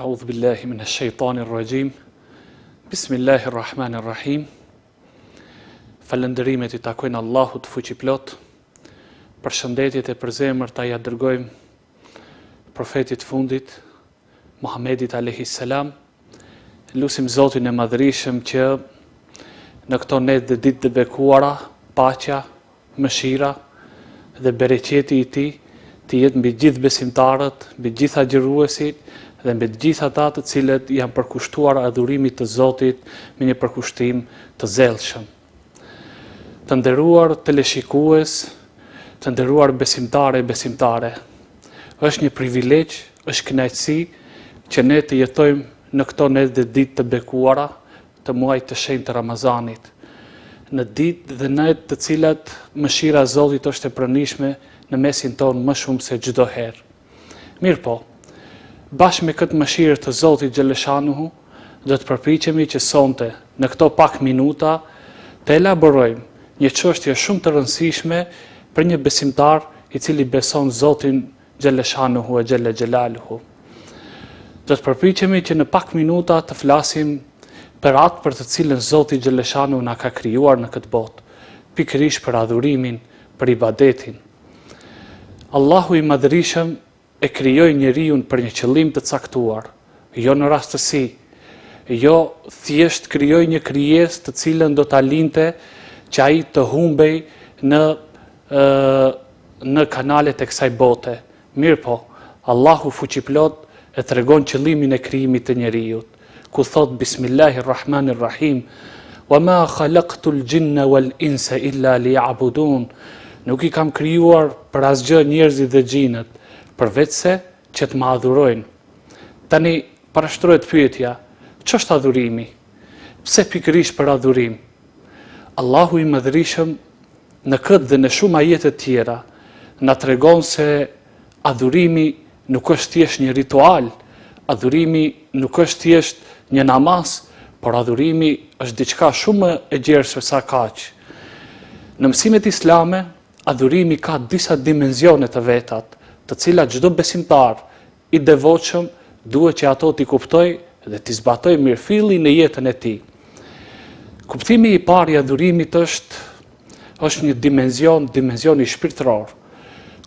A'udhu billahi minash shaitanir rajim. Bismillahirrahmanirrahim. Falënderimet I takojnë Allahut fuqiplot. Përshëndetjet e përzemërta ja dërgojmë profetit fundit, Muhammedit alayhi salam. Lutim Zotin e Madhërisëm që në këto net dhe ditë të bekuara, paqja, mëshira dhe bereqeti I Tij të jetë mbi gjithë besimtarët, mbi gjithë agjëruesit dhe mbi të gjithë ata të cilët janë përkushtuar adhurimit të Zotit me një përkushtim të zellshëm. Të nderuar teleshikues, të nderuar besimtare e besimtare, është një privilegj, është kënaqësi që ne të jetojmë në këto net dhe ditë të bekuara të muajit të shenjtë të Ramazanit, në ditë dhe net të cilat mëshira e Zotit është e pranishme në mesin tonë më shumë se çdo herë. Mirë po, bashkë me këtë mëshirë të Zotit Xheleshanuhu, do të përpiqemi që sonte, në këto pak minuta, të elaborojmë një çështje shumë të rëndësishme për një besimtar I cili beson Zotin Xheleshanuhu e Xhelle Xhelaluhu. Do të përpiqemi që në pak minuta të flasim për atë për të cilën Zoti Xheleshanuhu na ka krijuar në këtë botë, pikërisht për adhurimin, për ibadetin. Allahu I Madhërisëm e krijoi njeriu për një qëllim të caktuar, jo në rastësi, jo thjesht krijoi një krijesë të cilën do ta linte që ai të humbej në kanalet e kësaj bote. Mirë po, Allahu fuqiplot e tregon qëllimin e krijimit të njeriu, ku thot Bismillahirrahmanirrahim, wa ma khalaqtul jinna wal insa illa liya'budun. Nuk I kam krijuar për asgjë njerëzit dhe xhinët, përveç se që të më adhurojnë. Tani parashtrohet pyetja, ç'është adhurimi? Pse pikërisht për adhurim? Allahu I Madhërisëm në këtë dhe në shumë ajete tjera na tregon se adhurimi nuk është thjesht një ritual, adhurimi nuk është thjesht një namaz, por adhurimi është diçka shumë e gjerë se sa kaq. Në mësimet islame, adhurimi ka disa dimensione të vetat, të cilat çdo besimtar I devotshëm duhet që ato t'i kuptoj dhe t'i zbatoj mirëfilli në jetën e tij. Kuptimi I parë I adhurimit është një dimensioni shpirtëror,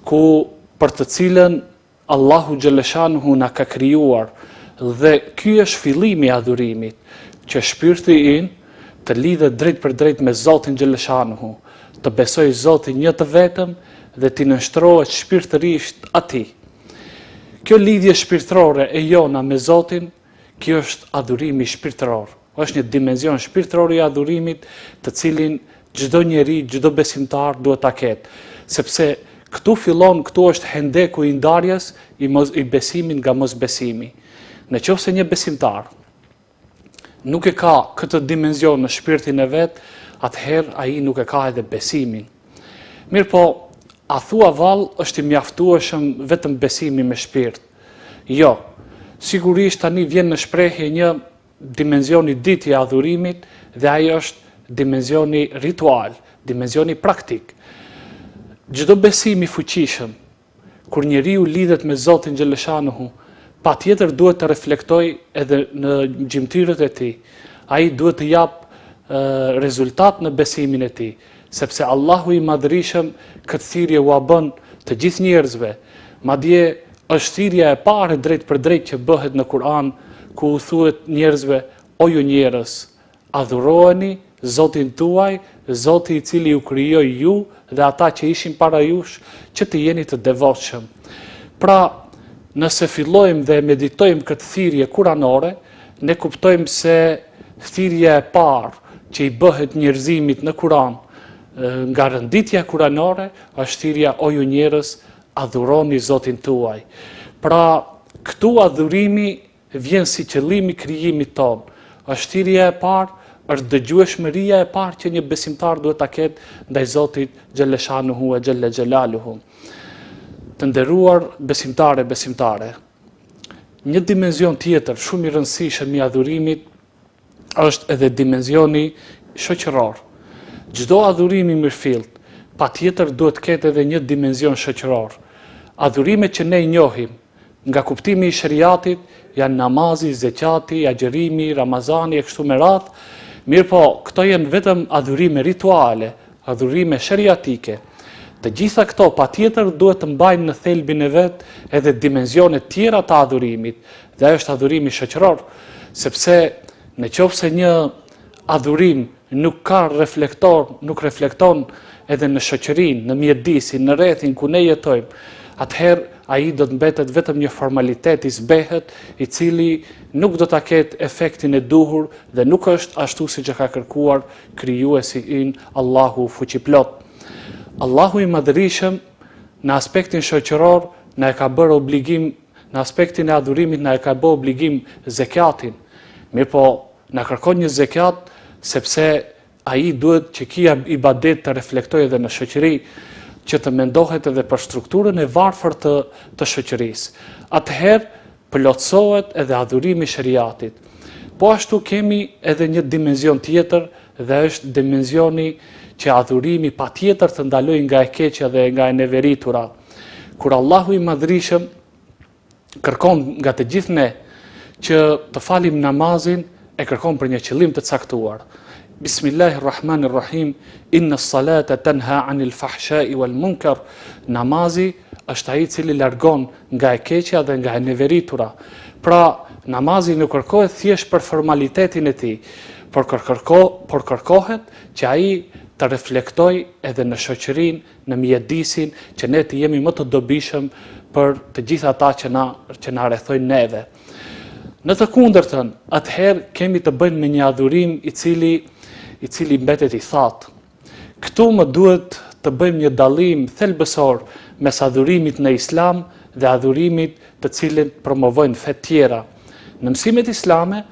ku për të cilën Allahu Xheleshanuhu na ka krijuar, dhe ky është fillimi I adhurimit, që shpirti ynë të lidhet drejt për drejt me Zotin Xheleshanuhu, të besoj Zotin një të vetëm dhe t'i nënshtrohet shpirtërisht atij. Kjo lidhje shpirtërore e jona me Zotin, kjo është adhurimi shpirtëror. Është një dimension shpirtëror I adhurimit, të cilin çdo njeri, çdo besimtar duhet ta ketë, sepse këtu është hendeku I ndarjes I besimit nga mosbesimi. Nëse një besimtar nuk e ka këtë dimension në shpirtin e vet, atëherë ai nuk e ka edhe besimin. Mirë po, a thua vallë është I mjaftueshëm vetëm besimi me shpirt? Jo, sigurisht tani vjen në shprehje një dimensioni dytë I adhurimit dhe ai është dimensioni ritual, dimensioni praktik. Çdo besim I fuqishëm, kur njeriu lidhet me Zotin Xheleshanuhu, patjetër duhet të reflektoj edhe në gjymtyrët e tij. Ai duhet të jap rezultat në besimin e tij, sepse Allahu I Madhërisëm këtë thirrje u bën të gjithë njerëzve. Madje është thirrja e parë drejt për drejt që bëhet në Kur'an, ku u thuhet njerëzve: o ju njerëz, adhurojeni Zotin tuaj, Zoti I cili ju krijoi ju dhe ata që ishin para jush, që të jeni të devotshëm. Pra, nëse fillojmë dhe meditojmë këtë thirrje kuranore, ne kuptojmë se thirrja e parë që I bëhet njerëzimit në Kur'an, nga rënditja kuranore, është thirrja: o ju njerëz, adhuroni Zotin tuaj. Pra, këtu adhurimi vjen si qëllim I krijimit ton. Është thirrja e parë, është dëgjueshmëria e parë që një besimtar duhet ta ketë ndaj Zotit Xheleshanuhu e Xhelle Xhelaluhu. Të nderuar besimtare, një dimension tjetër shumë I rëndësishëm I adhurimit është edhe dimensioni shoqëror. Çdo adhurim I mirëfillt, patjetër duhet të ketë edhe një dimension shoqëror. Adhurimet që ne I njohim, nga kuptimi i shariatit janë namazi, zeqati, agjerimi, Ramazani e kështu me radhë, mirë po këto janë vetëm adhurime rituale, adhurime shariatike. Të gjitha këto patjetër duhet të mbajnë në thelbin e vet edhe dimensione tjera të adhurimit, dhe ajo është adhurimi shoqëror, sepse nëse një adhurim nuk ka reflektor, nuk reflekton edhe në shoqërinë, në mjedisin, në rrethin ku ne jetojmë, atëherë ai do të mbetet vetëm një formalitet i zbehet, i cili nuk do ta ketë efektin e duhur dhe nuk është ashtu siç e ka kërkuar krijuesi ynë Allahu fuqiplot. Allahu i madhërisëm në aspektin shoqëror na e ka bërë obligim, në aspektin e adhurimit na e ka bërë obligim zekatin. Mirëpo na kërkon një zekat sepse ai duhet që kia ibadet të reflektojë edhe në shoqëri, që të mendohet edhe për strukturën e varfër të shoqërisë. Atëherë plotësohet edhe adhurimi i shariatit. Po ashtu kemi edhe një dimension tjetër dhe është dimensioni që adhurimi patjetër të ndalojë nga e keqja dhe nga e neveritura. Kur Allahu i madhërisëm kërkon nga të gjithë ne që të falim namazin, e kërkon për një qëllim të caktuar. Bismillahirrahmanirrahim, inna salata tanha anil fahshai wal munkar. Namazi është ai i cili largon nga e keqja dhe nga e neveritura. Pra, namazi nuk kërkohet thjesht për formalitetin e tij, por kërkohet që ai të reflektoj edhe në shoqërinë, në mjedisin, që ne të jemi më të dobishëm për të gjithë ata që na rrethojnë neve. Në të kundërtën, atëherë kemi të bëjmë me një adhurim i cili mbetet i thatë. Këtu më duhet të bëjmë një dallim thelbësor mes adhurimit në Islam dhe adhurimit të cilin promovojnë fe tjera. Në mësimet islame,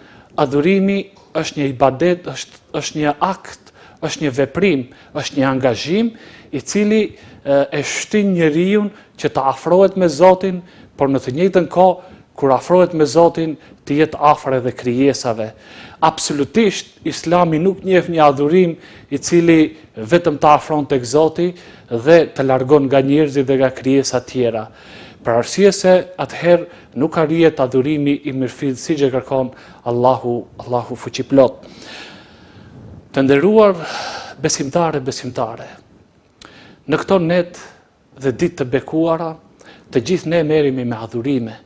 adhurimi është një ibadet, është një akt, është një veprim, është një angazhim i cili e shtin njeriu që të afrohet me Zotin, por në të njëjtën kohë kur afrohet me Zotin të jetë afër edhe krijesave. Absolutisht, Islami nuk njeh një adhurim i cili vetëm të afron tek Zoti dhe të largon nga njerëzit dhe nga krijesa tjera. Për arsye se atëherë nuk arrihet adhurimi i mirëfillt siç e kërkon Allahu fuqiplot. Të nderuar besimtare, në këto net dhe ditë të bekuara, të gjithë ne merremi me adhurime,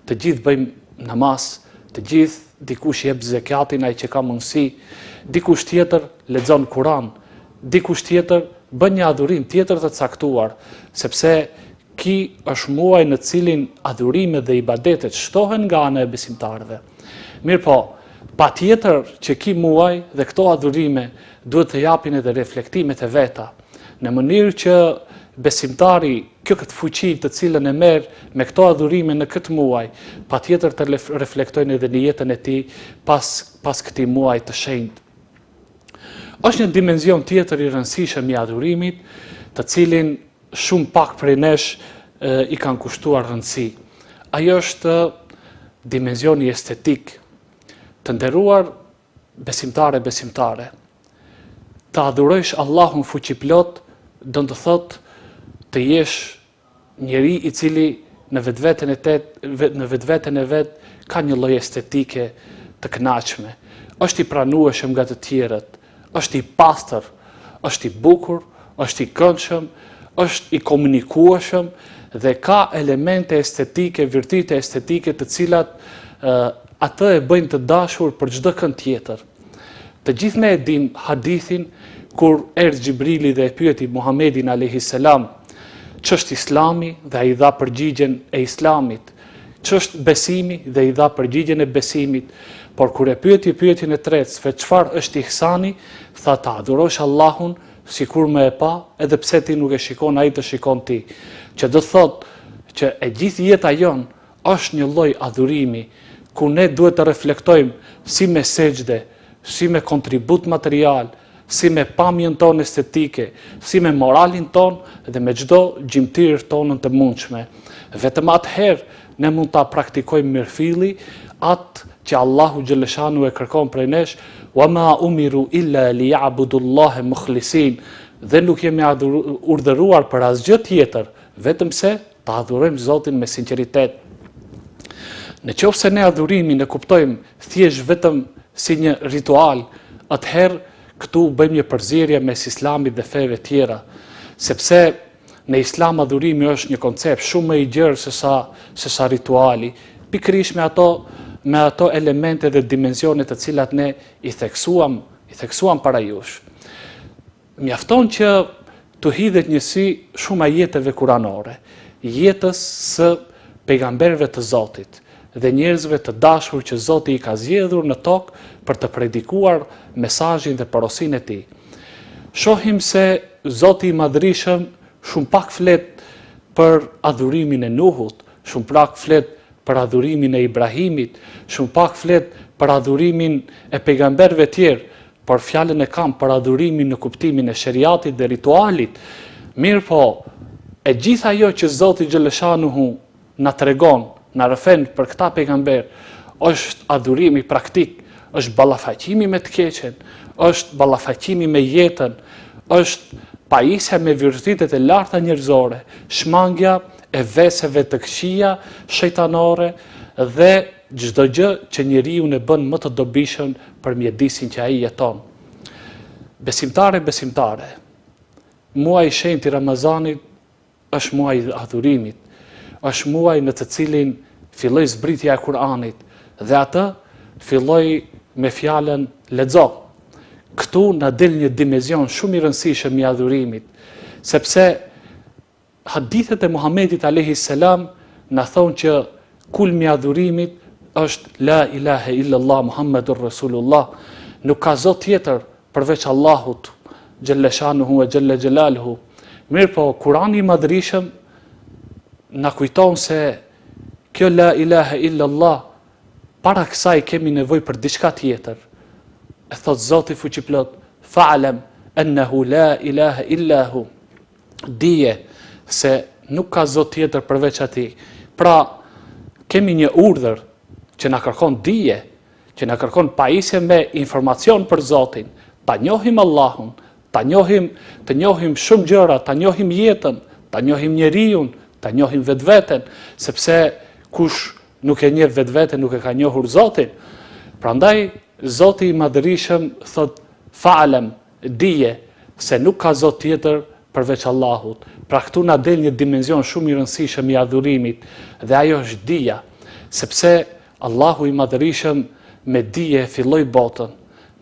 të gjithë bëjmë namaz, të gjithë dikush jep zekatin ai që ka mundësi, dikush tjetër lexon Kur'an, dikush tjetër bën një adhurim tjetër të caktuar, sepse ky është muaj në cilin adhurimet dhe ibadetet shtohen nga ana e besimtarëve. Mirpo, patjetër që ky muaj dhe këto adhurime duhet të japin edhe reflektimet e veta, në mënyrë që besimtari këtë fuqi të cilën e merr me këto adhurime në këtë muaj, patjetër të reflektojnë edhe në jetën e tij pas këtij muaji të shenjtë. Është një dimension tjetër i rëndësishëm i adhurimit, të cilin shumë pak prej nesh i kanë kushtuar rëndësi. Ajo është dimensioni estetik. Të nderuar besimtare, të adhurojsh Allahun fuqiplot do të thotë të jesh njeri i cili në vetveten e vet ka një lloj estetike të kënaqshme. Është i pranueshëm nga të tjerët, është i pastër, është i bukur, është i këndshëm, është i komunikueshëm dhe ka elemente estetike, virtyte estetike të cilat atë e bëjnë të dashur për çdo kënd tjetër. Të gjithë ne e dim hadithin kur erdhi Xhibrili dhe e pyeti Muhamedin alayhis salam ç'është Islami dhe ai dha përgjigjen e Islamit, ç'është besimi dhe i dha përgjigjen e besimit, por kur e pyeti pyetjen e tretë se çfarë është ihsani, tha ta adhurosh Allahun sikur më e pa, edhe pse ti nuk e shikon ai të shikon ti. Që do thotë që e gjithë jeta jon është një lloj adhurimi ku ne duhet të reflektojmë si me sejdë, si me kontribut material, si me pamjen tonë estetike, si me moralin tonë dhe me çdo gjymtyrë tonën të mundshme. Vetëm atëherë ne mund ta praktikojmë mirëfilli atë që Allahu xhaleshanu e kërkon prej nesh, wa ma umiru illa liya'budullaha mukhlisin, dhe nuk jemi urdhëruar për asgjë tjetër, vetëm se ta adhurojmë Zotin me sinqeritet. Në qoftë se ne adhurimin e kuptojmë thjesht vetëm si një ritual, atëherë këtu bëjmë një përzierje mes Islamit dhe feve tjera, sepse në Islam adhurimi është një koncept shumë më i gjerë se sa rituali, pikërisht me ato elemente dhe dimensionet të cilat ne i theksuam para jush. Mjafton që të hidhet njësi shumë ajeteve kuranore, jetës së pejgamberëve të Zotit dhe njerëzve të dashur që Zoti i ka zgjedhur në tokë për të predikuar mesazhin dhe porosinë e tij. Shohim se Zoti i Madhërisëm shumë pak flet për adhurimin e Nuhut, shumë pak flet për adhurimin e Ibrahimit, shumë pak flet për adhurimin e pejgamberëve tjerë, por fjalën e kam për adhurimin në kuptimin e sheriatit dhe ritualit. Mirë po, e gjitha ajo që Zoti Xheleshanuhu na tregon, na rëfen për këta pejgamber, është adhurimi praktik, është ballafaqimi me të keqen, është ballafaqimi me jetën, është pajisja me virtytet e larta njerëzore, shmangja e veseve të këqija shejtanore dhe çdo gjë që njeriu e bën më të dobishëm për mjedisin që ai jeton. Besimtare, muaji i shenjtë i Ramazanit është muaji i adhurimit, është muaji në të cilin filloi zbritja e Kur'anit dhe atë filloi me fjalën lexo. Këtu na del një dimension shumë i rëndësishëm i adhurimit, sepse hadithet e Muhamedit alayhis salam na thonë që kulmi i adhurimit është la ilahe illallah Muhammedur Rasulullah, nuk ka zot tjetër përveç Allahut Xheleshanuhu e Xhelle Xhelaluhu. Mirë po, Kurani i Madhërisëm na kujton se kjo la ilahe illallah, para kësaj kemi nevojë për diçka tjetër. E thot Zoti fuqiplot, fa'lam annahu la ilaha illa hu. Dije se nuk ka zot tjetër përveç atij. Pra, kemi një urdhër që na kërkon dije, që na kërkon pajisje me informacion për Zotin, ta njohim Allahun, të njohim shumë gjëra, ta njohim jetën, ta njohim njeriun, ta njohim vetveten, sepse kush nuk e njeh vetveten nuk e ka njohur Zotin. Prandaj Zoti i Madhërisëm thot fa'lam, dije se nuk ka zot tjetër përveç Allahut. Pra këtu na del një dimension shumë i rëndësishëm i adhurimit dhe ajo është dija, sepse Allahu i Madhërisëm me dije filloi botën,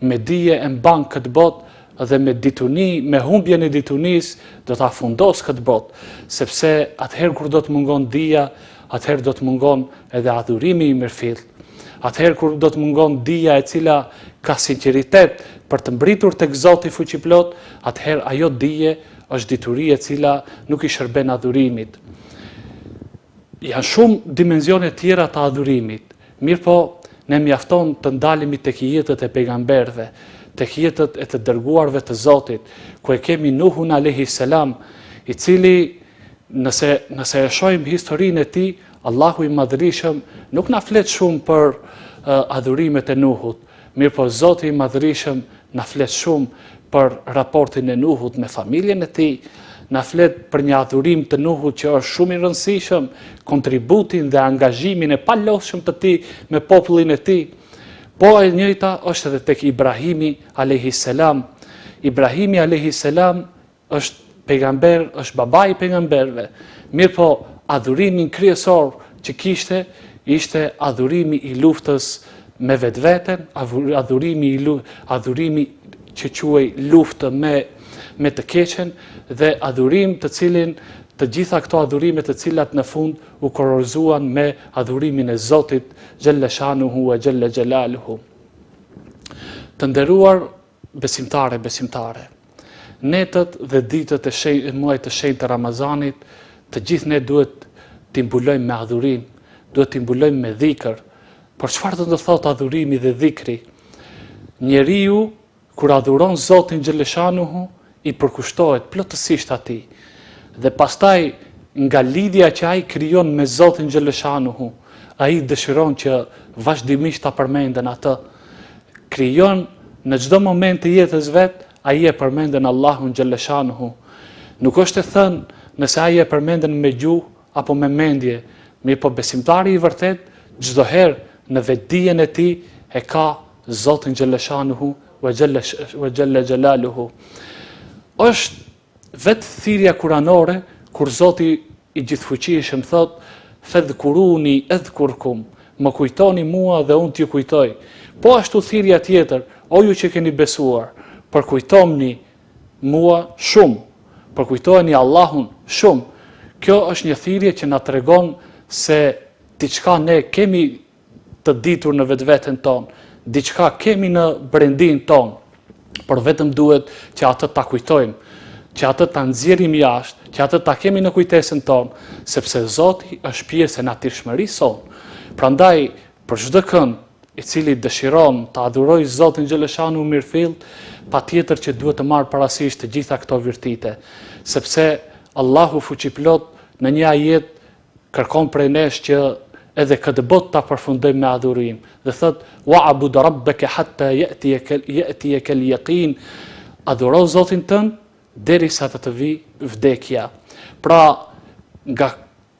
me dije e mban këtë botë dhe me dituni, me humbjen e ditunisë do ta fundos këtë botë, sepse atëherë kur do të mungon dija, atëherë do të mungon edhe adhurimi i mirëfill. Atëherë kur do të mungon dija e cila ka sinqeritet për të mbritur tek Zoti fuqiplot, atëherë ajo dije është dituri e cila nuk i shërben adhurimit. Janë shumë dimensione tjera të adhurimit, mirë po ne mjafton të ndalemi tek jetët e pejgamberëve, tek jetët e të dërguarve të Zotit, ku e kemi Nuhun alayhis salam, i cili nëse e shohim historinë e tij, Allahu i Madhërisëm nuk na flet shumë për adhurimet e Nuhut, mirë po Zoti i Madhërisëm na flet shumë për raportin e Nuhut me familjen e tij, na flet për një adhurim të Nuhut që është shumë i rëndësishëm, kontributin dhe angazhimin e palodhshëm të tij me popullin e tij. Po e njëjta është edhe tek Ibrahimi alayhis salam. Ibrahimi alayhis salam është pejgamber, është babai i pejgamberëve. Mirë po, adhurimin kryesor që kishte ishte adhurimi i luftës me vetveten, adhurimi që quhej luftë me të keqen dhe adhurim të cilin të gjitha këto adhurime të cilat në fund u kororzuan me adhurimin e Zotit Xheleshanuhu e Xhelle Xhelaluhu. Të nderuar besimtare, netët dhe ditët e muajit të shenjtë të Ramazanit, të gjithë ne duhet t'i mbulojmë me adhurim, duhet t'i mbulojmë me dhikr. Por çfarë do të thotë adhurimi dhe dhikri? Njeriu kur adhuron Zotin Xheleshanuhu i përkushtohet plotësisht atij. Dhe pastaj nga lidhja që ai krijon me Zotin Xheleshanuhu, ai dëshiron që vazhdimisht ta përmenden atë. Krijon në çdo moment të jetës vet, ai e përmenden Allahun Xheleshanuhu. Nuk është e thënë nëse ai e përmenden me gjuhë apo me mendje, mirë po besimtari i vërtet çdo herë në vetdijen e tij e ka Zotin xhaleshanuhu wa jalla jalaluhu. Është vetë thirrja kuranore kur Zoti i gjithfuqishëm thot fadhkuruni adhkurkum, më kujtoni mua dhe unë t'ju kujtoj. Po ashtu thirrja tjetër, o ju që keni besuar, përkujtomni mua shumë, përkujtojeni Allahun shumë. Kjo është një thirrje që na tregon se diçka ne kemi të ditur në vetveten tonë, diçka kemi në brendin tonë, por vetëm duhet që atë ta kujtojmë, që atë ta nxjerrim jashtë, që atë ta kemi në kujtesën tonë, sepse Zoti është pjesë e natyrshmërisë sonë. Prandaj, për çdo kënd i cili dëshiron të adhuroj Zotin xhaleshanu mirëfill, patjetër që duhet të marrë parasysh të gjitha këto virtite, sepse Allahu fuqiplot në një ajet kërkon prej nesh që edhe këtë botë ta përfundojmë me adhurim. Dhe thot: "Wa'bud rabbaka hatta ya'tiyaka al-yaqin." Adhuro Zotin tënd derisa të vi vdekja. Pra, nga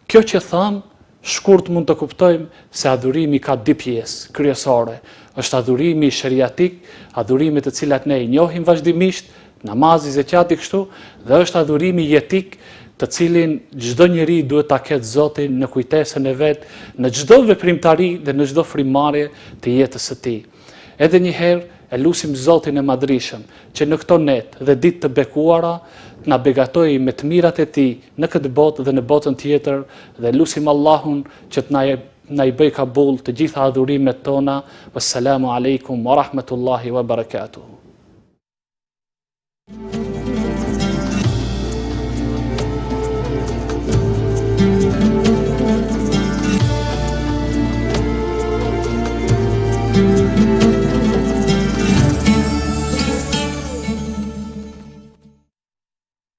kjo që tham, shkurt mund të kuptojmë se adhurimi ka dy pjesë kryesore. Është adhurimi sheriatik, adhurimi të cilat ne i njohim vazhdimisht, namazi, zeqati kështu, dhe është adhurimi jetik, të cilin çdo njeri duhet ta ketë Zotin në kujtesën e vet, në çdo veprimtari dhe në çdo frymëmarrje të jetës së tij. Edhe një herë e lusim Zotin e Madhrishëm që në këto net dhe ditë të bekuara na begatojë me të mirat e tij në këtë botë dhe në botën tjetër, dhe lusim Allahun që të na i bëj kabul të gjitha adhurimet tona. Wassalamu alaikum wa rahmatullahi wa barakatuh.